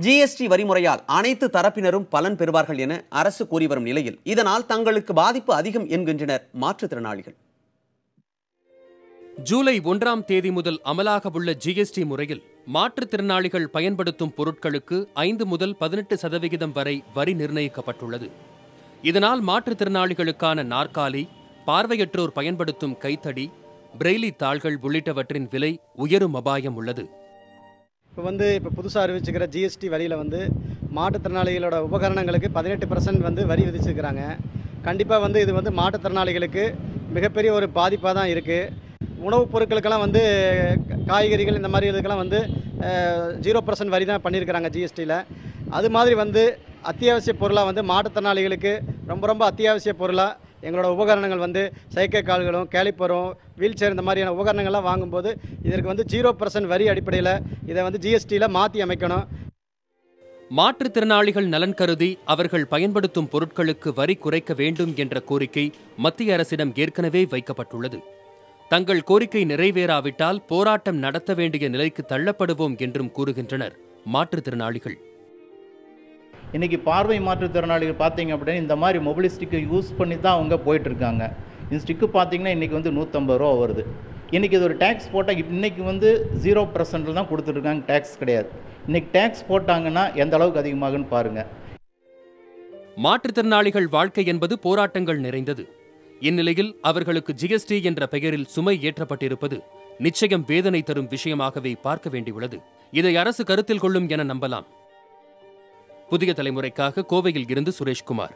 GST வரிமுறையால் அனைத்து தரப்பினரும் பலன் பெறுவார்கள் என அரசு கூறி வரும் நிலையில் இதனால் தங்களுக்கு பாதிப்பு அதிகம் என்கின்றனர் மாற்றுத்திறனாளிகள். ஜூலை 1ஆம் தேதி முதல் அமலாகவுள்ள ஜிஎஸ்டி முறையில் மாற்றுத்திறனாளிகள் பயன்படுத்தும் பொருட்களுக்கு 5 முதல் 18% வரை வரி நிர்ணயிக்கப்பட்டுள்ளது. இதனால் மாற்றுத்திறனாளிகளுக்கான நாற்காலி, பார்வையற்றோர் பயன்படுத்தும் கைத்தடி, பிரெய்லி தாள்கள் உள்ளிட்டவற்றின் விலை உயரும் அபாயம் உள்ளது. இப்போ புதுசாக அறிவிச்சுக்கிற ஜிஎஸ்டி வரியில் மாற்றுத்திறனாளிகளோட உபகரணங்களுக்கு 18% வரி விதிச்சிருக்கிறாங்க. கண்டிப்பாக இது மாற்றுத்திறனாளிகளுக்கு மிகப்பெரிய ஒரு பாதிப்பாக தான் இருக்குது. உணவுப் பொருட்களுக்கெல்லாம் காய்கறிகள் இந்த மாதிரி இதுக்கெல்லாம் 0% வரி தான் பண்ணியிருக்கிறாங்க ஜிஎஸ்டியில். அது மாதிரி அத்தியாவசிய பொருளாக மாற்றுத்திறனாளிகளுக்கு ரொம்ப அத்தியாவசிய பொருளாக எங்களோட உபகரணங்கள் சைக்கை கால்களும் கேலிப்பரும் வீல் சேர் இந்த மாதிரியான உபகரணங்கள்லாம் வாங்கும்போது இதற்கு 0% வரி அடிப்படையில் இதை ஜிஎஸ்டியில் மாற்றி அமைக்கணும். மாற்றுத்திறனாளிகள் நலன் கருதி அவர்கள் பயன்படுத்தும் பொருட்களுக்கு வரி குறைக்க வேண்டும் என்ற கோரிக்கை மத்திய அரசிடம் ஏற்கனவே வைக்கப்பட்டுள்ளது. தங்கள் கோரிக்கை நிறைவேறாவிட்டால் போராட்டம் நடத்த வேண்டிய நிலைக்கு தள்ளப்படுவோம் என்றும் கூறுகின்றனர் மாற்றுத்திறனாளிகள். இன்றைக்கி பார்வை மாற்றுத்திறனாளிகள் பார்த்தீங்க அப்படின்னா இந்த மாதிரி மொபைல் ஸ்டிக்கை யூஸ் பண்ணி தான் அவங்க போயிட்டுருக்காங்க. இந்த ஸ்டிக்கு பார்த்தீங்கன்னா இன்றைக்கி 150 ரூபா வருது. இன்றைக்கி இது ஒரு டேக்ஸ் போட்டால் இன்றைக்கி 0% தான் கொடுத்துட்ருக்காங்க, டேக்ஸ் கிடையாது. இன்றைக்கி டேக்ஸ் போட்டாங்கன்னா எந்த அளவுக்கு அதிகமாகுன்னு பாருங்கள். மாற்றுத்திறனாளிகள் வாழ்க்கை என்பது போராட்டங்கள் நிறைந்தது. இந்நிலையில் அவர்களுக்கு ஜிஎஸ்டி என்ற பெயரில் சுமை ஏற்றப்பட்டிருப்பது நிச்சயம் வேதனை தரும் விஷயமாகவே பார்க்க வேண்டியுள்ளது. இதை அரசு கருத்தில் கொள்ளும் என நம்பலாம். புதிய தலைமுறைக்காக கோவையில் இருந்து சுரேஷ்குமார்.